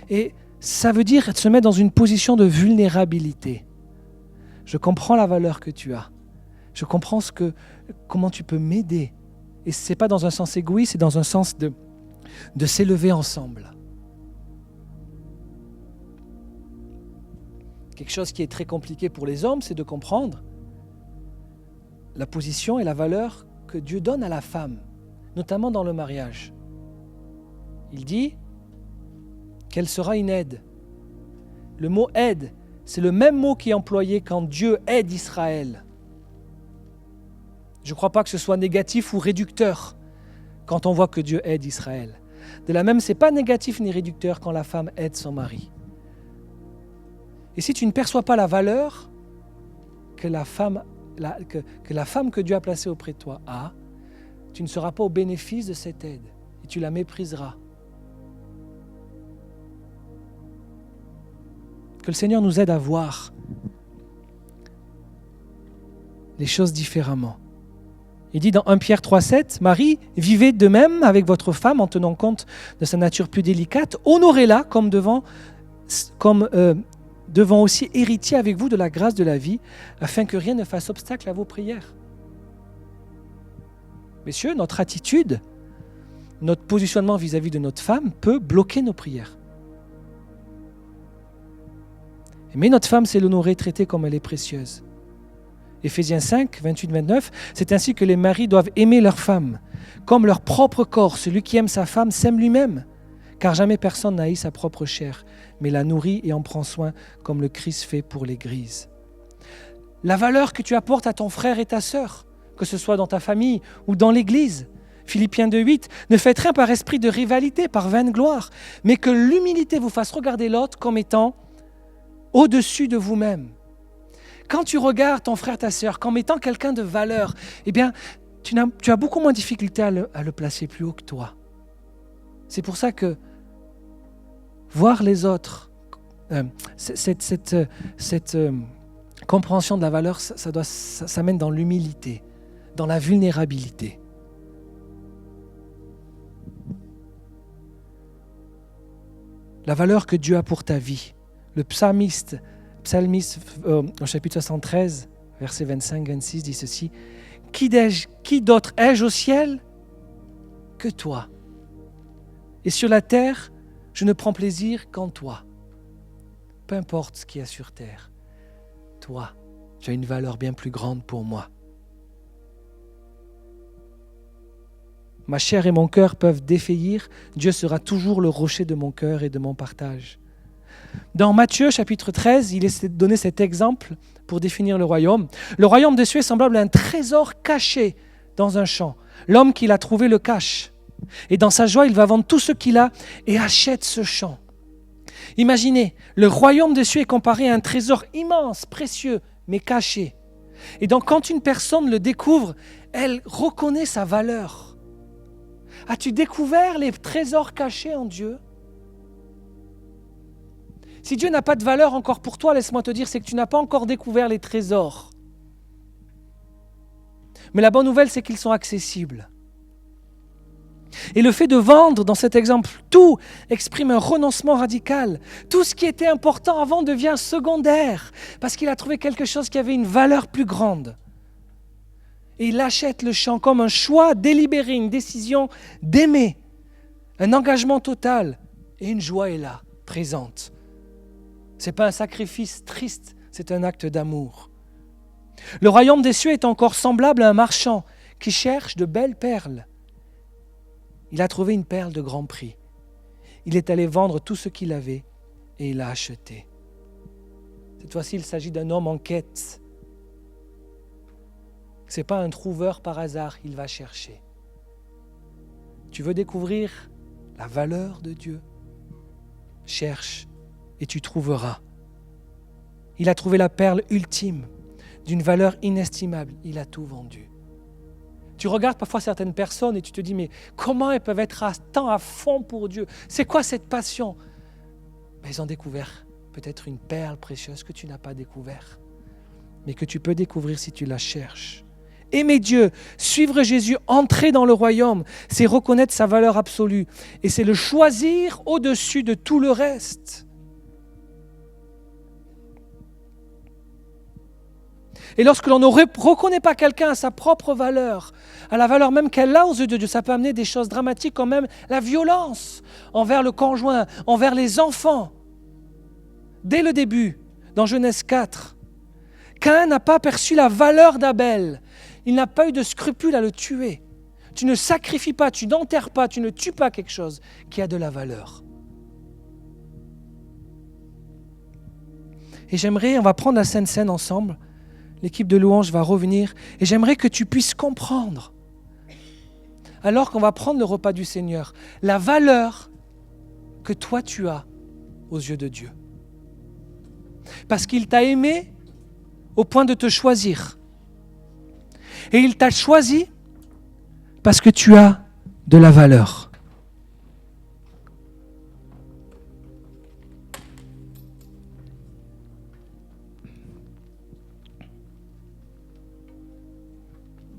Et ça veut dire se mettre dans une position de vulnérabilité. Je comprends la valeur que tu as. Je comprends comment tu peux m'aider. Et ce n'est pas dans un sens égoïste, c'est dans un sens de s'élever ensemble. Quelque chose qui est très compliqué pour les hommes, c'est de comprendre la position et la valeur que Dieu donne à la femme, notamment dans le mariage. Il dit qu'elle sera une aide. Le mot aide, c'est le même mot qui est employé quand Dieu aide Israël. Je ne crois pas que ce soit négatif ou réducteur quand on voit que Dieu aide Israël. De la même, ce n'est pas négatif ni réducteur quand la femme aide son mari. Et si tu ne perçois pas la valeur que la femme que Dieu a placée auprès de toi a, tu ne seras pas au bénéfice de cette aide et tu la mépriseras. Que le Seigneur nous aide à voir les choses différemment. Il dit dans 1 Pierre 3,7, « Marie, vivez de même avec votre femme en tenant compte de sa nature plus délicate, honorez-la comme devant aussi héritier avec vous de la grâce de la vie, afin que rien ne fasse obstacle à vos prières. » Messieurs, notre attitude, notre positionnement vis-à-vis de notre femme peut bloquer nos prières. Mais notre femme, c'est l'honorer, traiter comme elle est précieuse. Éphésiens 5, 28-29, c'est ainsi que les maris doivent aimer leur femme, comme leur propre corps. Celui qui aime sa femme s'aime lui-même, car jamais personne n'a haï sa propre chair, mais la nourrit et en prend soin, comme le Christ fait pour l'Église. La valeur que tu apportes à ton frère et ta sœur, que ce soit dans ta famille ou dans l'Église. Philippiens 2,8, ne faites rien par esprit de rivalité, par vaine gloire, mais que l'humilité vous fasse regarder l'autre comme étant au-dessus de vous-même. Quand tu regardes ton frère, ta sœur, comme étant quelqu'un de valeur, eh bien, tu as beaucoup moins de difficulté à le placer plus haut que toi. C'est pour ça que voir les autres, cette compréhension de la valeur, ça mène dans l'humilité, dans la vulnérabilité. La valeur que Dieu a pour ta vie. Le psalmiste au chapitre 73, versets 25-26, dit ceci. Qui d'autre ai-je au ciel que toi? Et sur la terre, je ne prends plaisir qu'en toi. Peu importe ce qu'il y a sur terre. Toi, tu as une valeur bien plus grande pour moi. Ma chair et mon cœur peuvent défaillir, Dieu sera toujours le rocher de mon cœur et de mon partage. Dans Matthieu chapitre 13, il est donné cet exemple pour définir le royaume. Le royaume des cieux est semblable à un trésor caché dans un champ. L'homme qui l'a trouvé le cache. Et dans sa joie, il va vendre tout ce qu'il a et achète ce champ. Imaginez, le royaume des cieux est comparé à un trésor immense, précieux, mais caché. Et donc quand une personne le découvre, elle reconnaît sa valeur. As-tu découvert les trésors cachés en Dieu? Si Dieu n'a pas de valeur encore pour toi, laisse-moi te dire, c'est que tu n'as pas encore découvert les trésors. Mais la bonne nouvelle, c'est qu'ils sont accessibles. Et le fait de vendre, dans cet exemple, tout exprime un renoncement radical. Tout ce qui était important avant devient secondaire, parce qu'il a trouvé quelque chose qui avait une valeur plus grande. Et il achète le champ comme un choix délibéré, une décision d'aimer, un engagement total. Et une joie est là, présente. Ce n'est pas un sacrifice triste, c'est un acte d'amour. Le royaume des cieux est encore semblable à un marchand qui cherche de belles perles. Il a trouvé une perle de grand prix. Il est allé vendre tout ce qu'il avait et il l'a acheté. Cette fois-ci, il s'agit d'un homme en quête. Ce n'est pas un trouveur par hasard, il va chercher. Tu veux découvrir la valeur de Dieu? Cherche et tu trouveras. Il a trouvé la perle ultime, d'une valeur inestimable. Il a tout vendu. Tu regardes parfois certaines personnes et tu te dis, mais comment elles peuvent être tant à fond pour Dieu? C'est quoi cette passion? Mais ils ont découvert peut-être une perle précieuse que tu n'as pas découvert, mais que tu peux découvrir si tu la cherches. Aimer Dieu, suivre Jésus, entrer dans le royaume, c'est reconnaître sa valeur absolue. Et c'est le choisir au-dessus de tout le reste. Et lorsque l'on ne reconnaît pas quelqu'un à sa propre valeur, à la valeur même qu'elle a aux yeux de Dieu, ça peut amener des choses dramatiques comme même la violence envers le conjoint, envers les enfants. Dès le début, dans Genèse 4, Caïn n'a pas perçu la valeur d'Abel. Il n'a pas eu de scrupule à le tuer. Tu ne sacrifies pas, tu n'enterres pas, tu ne tues pas quelque chose qui a de la valeur. Et j'aimerais, on va prendre la Sainte Seine ensemble. L'équipe de louange va revenir et j'aimerais que tu puisses comprendre, alors qu'on va prendre le repas du Seigneur, la valeur que toi tu as aux yeux de Dieu. Parce qu'il t'a aimé au point de te choisir. Et il t'a choisi parce que tu as de la valeur.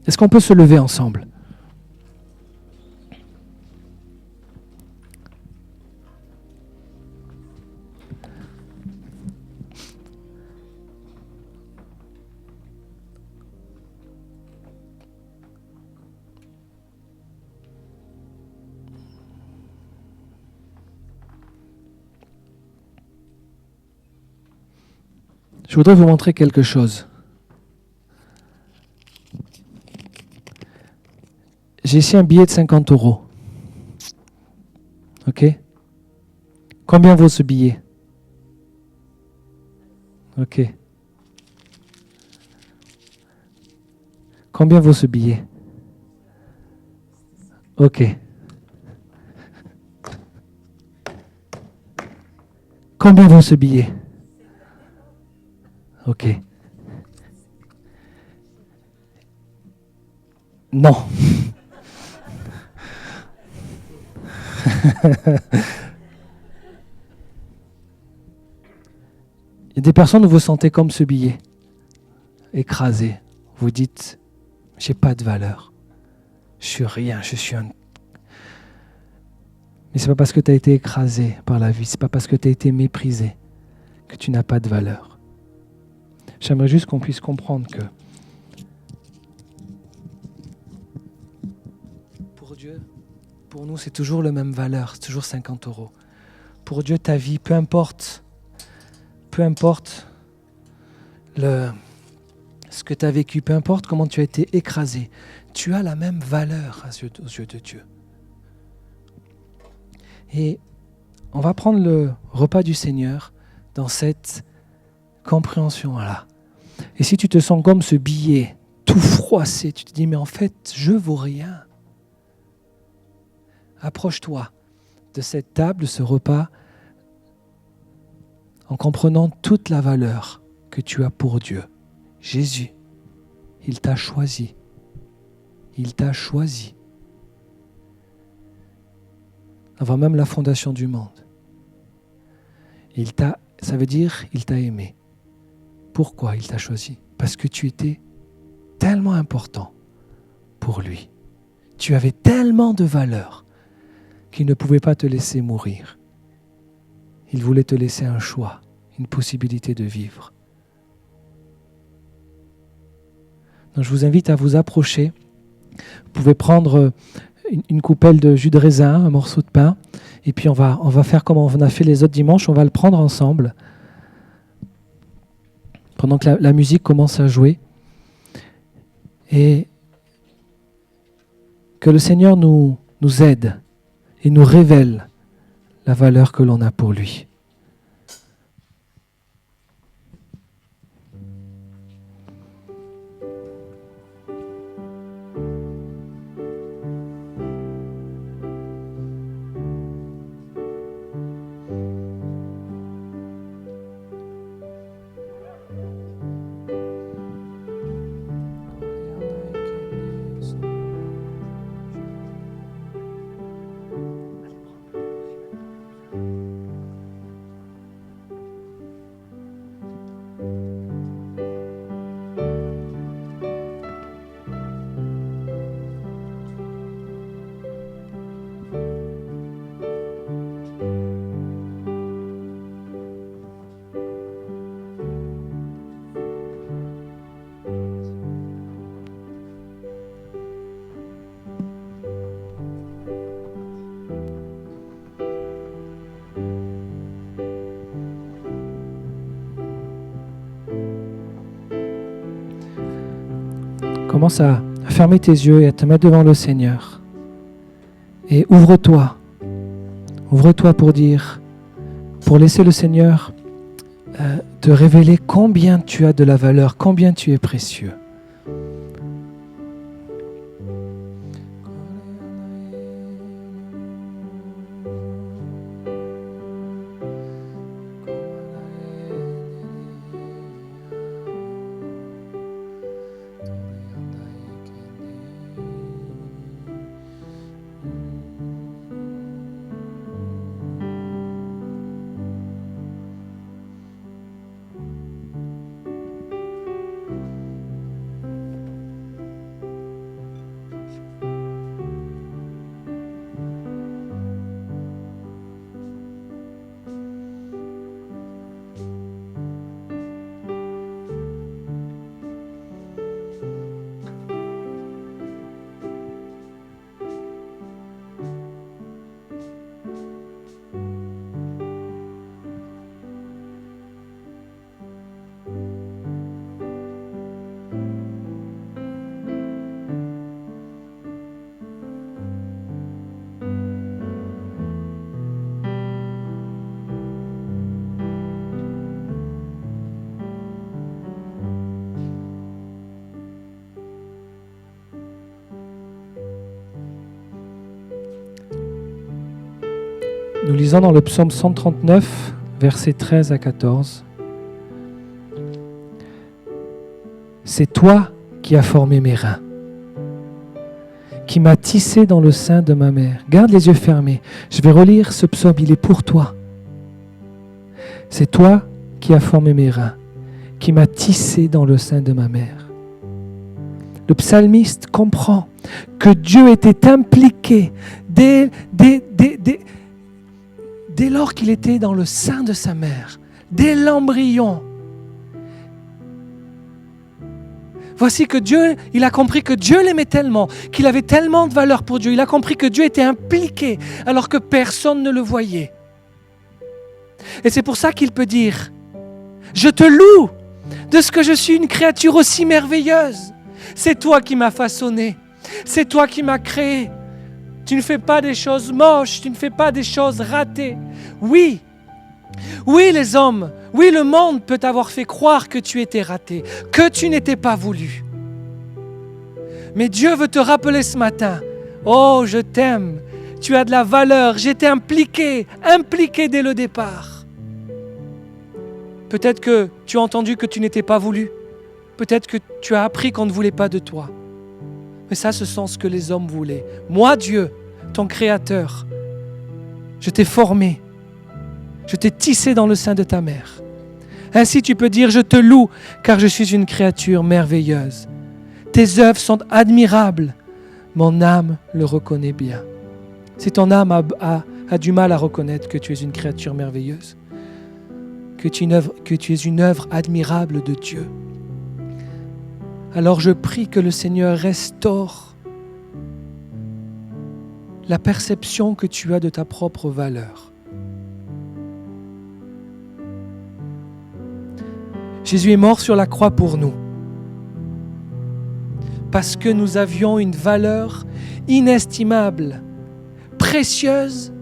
Est-ce qu'on peut se lever ensemble? Je voudrais vous montrer quelque chose. J'ai ici un billet de 50 euros. OK? Combien vaut ce billet? OK. Combien vaut ce billet? OK. Combien vaut ce billet? OK. Non. Il y a des personnes où vous sentez comme ce billet, écrasé. Vous dites, j'ai pas de valeur. Je suis rien, je suis un... Mais c'est pas parce que tu as été écrasé par la vie, c'est pas parce que tu as été méprisé que tu n'as pas de valeur. J'aimerais juste qu'on puisse comprendre que pour Dieu, pour nous, c'est toujours la même valeur, c'est toujours 50 euros. Pour Dieu, ta vie, peu importe ce que tu as vécu, peu importe comment tu as été écrasé, tu as la même valeur aux yeux de Dieu. Et on va prendre le repas du Seigneur dans cette compréhension-là. Et si tu te sens comme ce billet tout froissé, tu te dis, mais en fait, je vaux rien. Approche-toi de cette table, de ce repas, en comprenant toute la valeur que tu as pour Dieu. Jésus, il t'a choisi. Il t'a choisi. Avant même la fondation du monde. Ça veut dire, il t'a aimé. Pourquoi il t'a choisi? Parce que tu étais tellement important pour lui. Tu avais tellement de valeur qu'il ne pouvait pas te laisser mourir. Il voulait te laisser un choix, une possibilité de vivre. Donc je vous invite à vous approcher. Vous pouvez prendre une coupelle de jus de raisin, un morceau de pain, et puis on va faire comme on a fait les autres dimanches, on va le prendre ensemble. Pendant que la musique commence à jouer. Et que le Seigneur nous aide et nous révèle la valeur que l'on a pour lui. Commence à fermer tes yeux et à te mettre devant le Seigneur. Et ouvre-toi. Ouvre-toi pour laisser le Seigneur te révéler combien tu as de la valeur, combien tu es précieux. Nous lisons dans le psaume 139, versets 13 à 14. C'est toi qui as formé mes reins, qui m'as tissé dans le sein de ma mère. Garde les yeux fermés. Je vais relire ce psaume, il est pour toi. C'est toi qui as formé mes reins, qui m'as tissé dans le sein de ma mère. Le psalmiste comprend que Dieu était impliqué dès lors qu'il était dans le sein de sa mère, dès l'embryon. Voici que Dieu, il a compris que Dieu l'aimait tellement, qu'il avait tellement de valeur pour Dieu. Il a compris que Dieu était impliqué alors que personne ne le voyait. Et c'est pour ça qu'il peut dire « Je te loue de ce que je suis une créature aussi merveilleuse. C'est toi qui m'as façonné. C'est toi qui m'as créé. Tu ne fais pas des choses moches, tu ne fais pas des choses ratées. Oui, les hommes, oui, le monde peut t'avoir fait croire que tu étais raté, que tu n'étais pas voulu. Mais Dieu veut te rappeler ce matin, oh, je t'aime, tu as de la valeur, j'étais impliqué dès le départ. Peut-être que tu as entendu que tu n'étais pas voulu. Peut-être que tu as appris qu'on ne voulait pas de toi. Mais ça, ce sont ce que les hommes voulaient. Moi, Dieu, ton Créateur, je t'ai formé. Je t'ai tissé dans le sein de ta mère. Ainsi, tu peux dire, je te loue, car je suis une créature merveilleuse. Tes œuvres sont admirables. Mon âme le reconnaît bien. Si ton âme a du mal à reconnaître que tu es une créature merveilleuse, que tu es une œuvre admirable de Dieu, alors je prie que le Seigneur restaure la perception que tu as de ta propre valeur. Jésus est mort sur la croix pour nous, parce que nous avions une valeur inestimable, précieuse,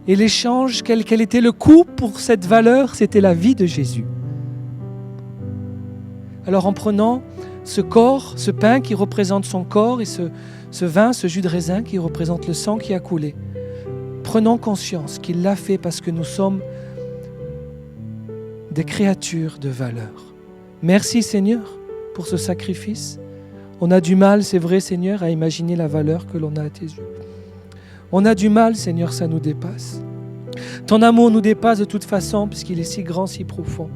et l'échange, quel était le coût pour cette valeur, c'était la vie de Jésus. Alors en prenant ce corps, ce pain qui représente son corps et ce vin, ce jus de raisin qui représente le sang qui a coulé, prenons conscience qu'il l'a fait parce que nous sommes des créatures de valeur. Merci Seigneur pour ce sacrifice. On a du mal, c'est vrai Seigneur, à imaginer la valeur que l'on a à tes yeux. On a du mal Seigneur, ça nous dépasse. Ton amour nous dépasse de toute façon puisqu'il est si grand, si profond.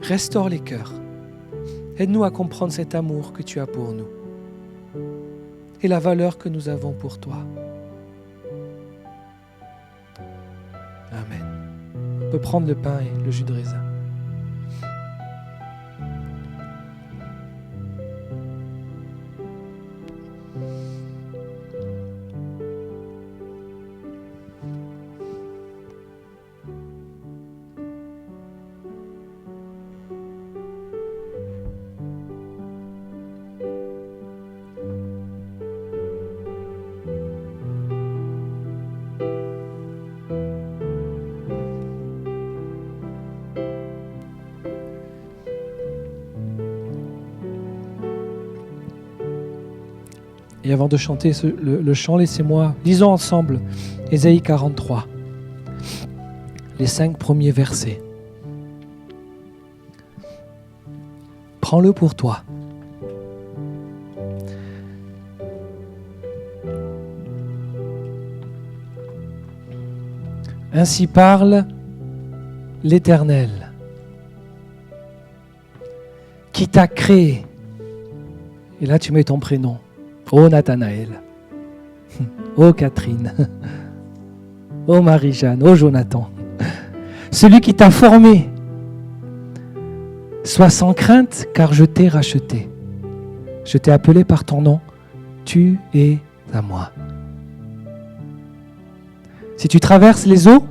Restaure les cœurs. Aide-nous à comprendre cet amour que tu as pour nous et la valeur que nous avons pour toi. Amen. On peut prendre le pain et le jus de raisin. Et avant de chanter le chant, laissez-moi, lisons ensemble Ésaïe 43, les 5 premiers versets. Prends-le pour toi. Ainsi parle l'Éternel, qui t'a créé. Et là, tu mets ton prénom. Oh Nathanaël, oh Catherine, oh Marie-Jeanne, oh Jonathan, celui qui t'a formé. Sois sans crainte, car je t'ai racheté. Je t'ai appelé par ton nom, tu es à moi. Si tu traverses les eaux,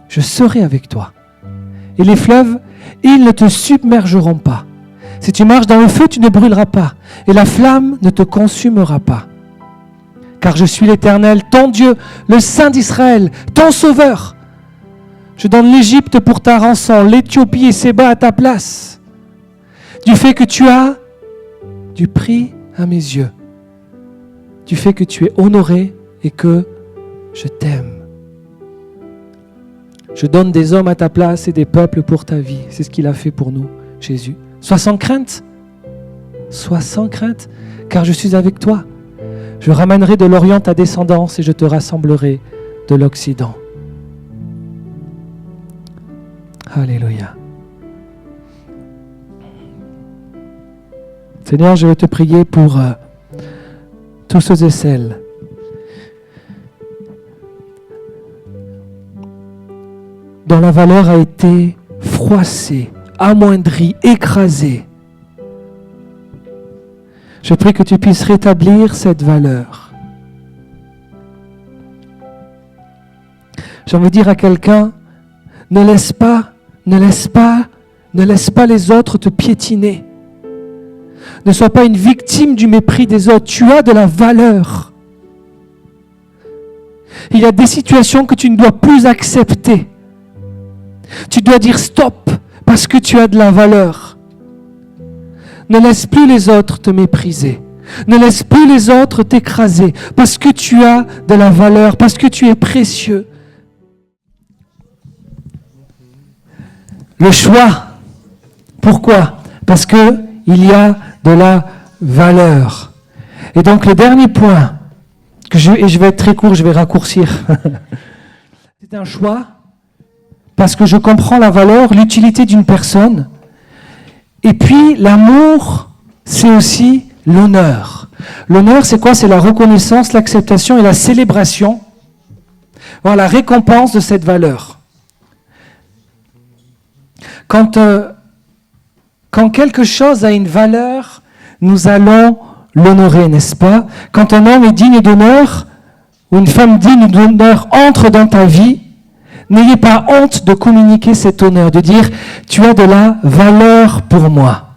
je serai avec toi. Et les fleuves, ils ne te submergeront pas. Si tu marches dans le feu, tu ne brûleras pas, et la flamme ne te consumera pas. Car je suis l'Éternel, ton Dieu, le Saint d'Israël, ton Sauveur. Je donne l'Égypte pour ta rançon, l'Éthiopie et Séba à ta place. Du fait que tu as du prix à mes yeux, du fait que tu es honoré et que Je t'aime. Je donne des hommes à ta place et des peuples pour ta vie. C'est ce qu'il a fait pour nous, Jésus. Sois sans crainte. Sois sans crainte, car je suis avec toi. Je ramènerai de l'Orient ta descendance et je te rassemblerai de l'Occident. Alléluia. Seigneur, je veux te prier pour tous ceux et celles dont la valeur a été froissée, amoindrie, écrasée. Je prie que tu puisses rétablir cette valeur. J'ai envie de dire à quelqu'un, ne laisse pas les autres te piétiner. Ne sois pas une victime du mépris des autres. Tu as de la valeur. Il y a des situations que tu ne dois plus accepter. Tu dois dire stop parce que tu as de la valeur. Ne laisse plus les autres te mépriser. Ne laisse plus les autres t'écraser parce que tu as de la valeur, parce que tu es précieux. Le choix. Pourquoi? Parce que il y a de la valeur. Et donc le dernier point, et je vais être très court, je vais raccourcir. C'est un choix parce que je comprends la valeur, l'utilité d'une personne. Et puis l'amour, c'est aussi l'honneur. L'honneur, c'est quoi? C'est la reconnaissance, l'acceptation et la célébration. Voilà, la récompense de cette valeur. Quand quelque chose a une valeur, nous allons l'honorer, n'est-ce pas? Quand un homme est digne d'honneur, ou une femme digne d'honneur entre dans ta vie, n'ayez pas honte de communiquer cet honneur, de dire « tu as de la valeur pour moi ».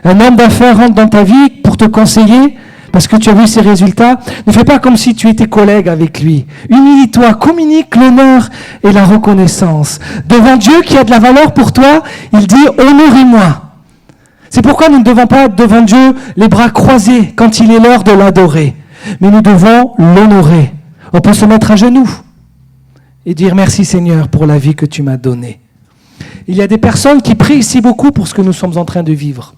Un homme d'affaires rentre dans ta vie pour te conseiller, parce que tu as vu ses résultats. Ne fais pas comme si tu étais collègue avec lui. Humilie-toi, communique l'honneur et la reconnaissance. Devant Dieu qui a de la valeur pour toi, il dit « honorez-moi ». C'est pourquoi nous ne devons pas être devant Dieu les bras croisés quand il est l'heure de l'adorer. Mais nous devons l'honorer. On peut se mettre à genoux et dire « merci Seigneur pour la vie que tu m'as donnée ». Il y a des personnes qui prient ici beaucoup pour ce que nous sommes en train de vivre,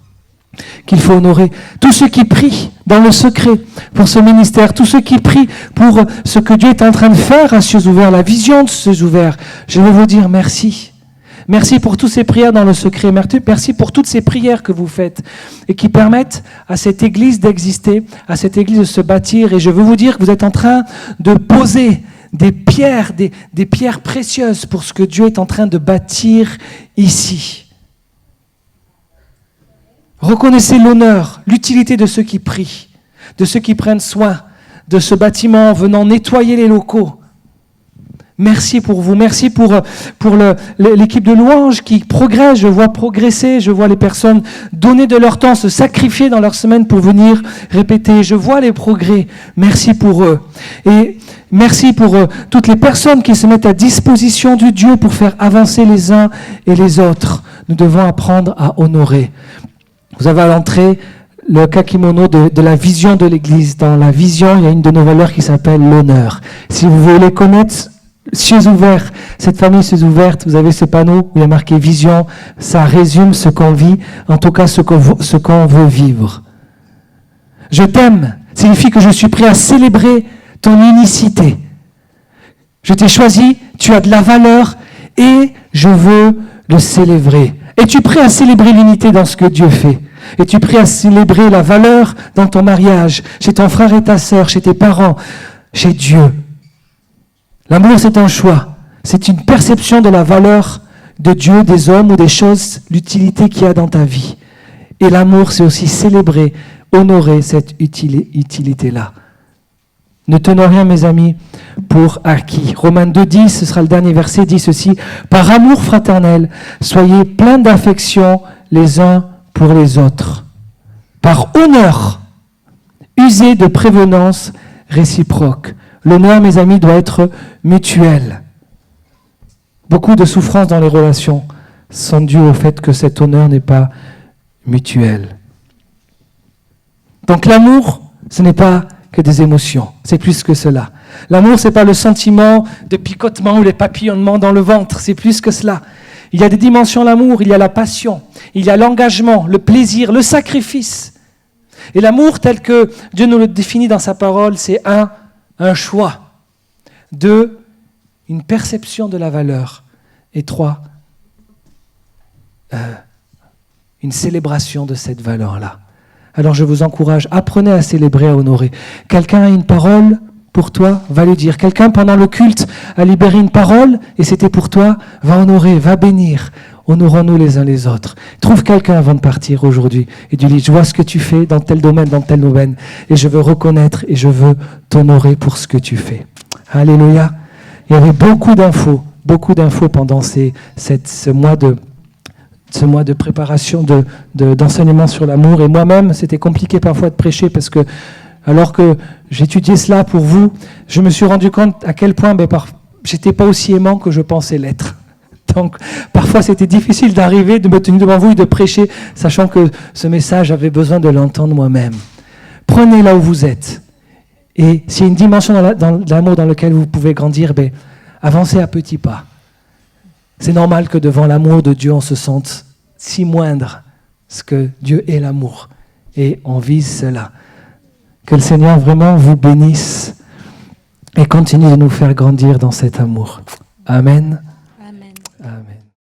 qu'il faut honorer. Tous ceux qui prient dans le secret pour ce ministère, tous ceux qui prient pour ce que Dieu est en train de faire à cieux ouverts, la vision de cieux ouverts, je veux vous dire merci. Merci pour toutes ces prières dans le secret. Merci pour toutes ces prières que vous faites et qui permettent à cette Église d'exister, à cette Église de se bâtir. Et je veux vous dire que vous êtes en train de poser des pierres précieuses pour ce que Dieu est en train de bâtir ici. Reconnaissez l'honneur, l'utilité de ceux qui prient, de ceux qui prennent soin de ce bâtiment en venant nettoyer les locaux. Merci pour vous, merci pour l'équipe de louanges qui progresse, je vois progresser, je vois les personnes donner de leur temps, se sacrifier dans leur semaine pour venir répéter, je vois les progrès, merci pour eux. Et merci pour toutes les personnes qui se mettent à disposition de Dieu pour faire avancer les uns et les autres. Nous devons apprendre à honorer. Vous avez à l'entrée le kakimono de la vision de l'Église. Dans la vision, il y a une de nos valeurs qui s'appelle l'honneur. Si vous voulez connaître cieux ouverts, cette famille cieux ouverte, vous avez ce panneau où il y a marqué vision, ça résume ce qu'on vit, en tout cas ce qu'on veut vivre. Je t'aime signifie que je suis prêt à célébrer ton unicité. Je t'ai choisi, tu as de la valeur et je veux le célébrer. Es-tu prêt à célébrer l'unité dans ce que Dieu fait? Es-tu prêt à célébrer la valeur dans ton mariage, chez ton frère et ta sœur, chez tes parents, chez Dieu? L'amour, c'est un choix. C'est une perception de la valeur de Dieu, des hommes ou des choses, l'utilité qu'il y a dans ta vie. Et l'amour, c'est aussi célébrer, honorer cette utilité-là. Ne tenons rien, mes amis, pour acquis. Romains 2,10, ce sera le dernier verset, dit ceci. Par amour fraternel, soyez pleins d'affection les uns pour les autres. Par honneur, usez de prévenance réciproque. L'honneur, mes amis, doit être mutuel. Beaucoup de souffrances dans les relations sont dues au fait que cet honneur n'est pas mutuel. Donc l'amour, ce n'est pas que des émotions, c'est plus que cela. L'amour, c'est pas le sentiment de picotement ou les papillonnements dans le ventre, c'est plus que cela. Il y a des dimensions à l'amour, il y a la passion, il y a l'engagement, le plaisir, le sacrifice. Et l'amour tel que Dieu nous le définit dans sa parole, c'est un choix. 2, une perception de la valeur. Et 3, une célébration de cette valeur-là. Alors je vous encourage, apprenez à célébrer, à honorer. Quelqu'un a une parole pour toi, va le dire. Quelqu'un pendant le culte a libéré une parole et c'était pour toi, va honorer, va bénir. Honorons-nous les uns les autres. Trouve quelqu'un avant de partir aujourd'hui et dis-lui, je vois ce que tu fais dans tel domaine, et je veux reconnaître et je veux t'honorer pour ce que tu fais. Alléluia. Il y avait beaucoup d'infos pendant ce mois de préparation, d'enseignement sur l'amour. Et moi-même, c'était compliqué parfois de prêcher parce que, alors que j'étudiais cela pour vous, je me suis rendu compte à quel point j'étais pas aussi aimant que je pensais l'être. Donc, parfois, c'était difficile d'arriver, de me tenir devant vous et de prêcher, sachant que ce message, j'avais besoin de l'entendre moi-même. Prenez là où vous êtes. Et s'il y a une dimension dans l'amour dans laquelle vous pouvez grandir, avancez à petits pas. C'est normal que devant l'amour de Dieu, on se sente si moindre, parce que Dieu est l'amour. Et on vise cela. Que le Seigneur vraiment vous bénisse et continue de nous faire grandir dans cet amour. Amen. Amen. Amen.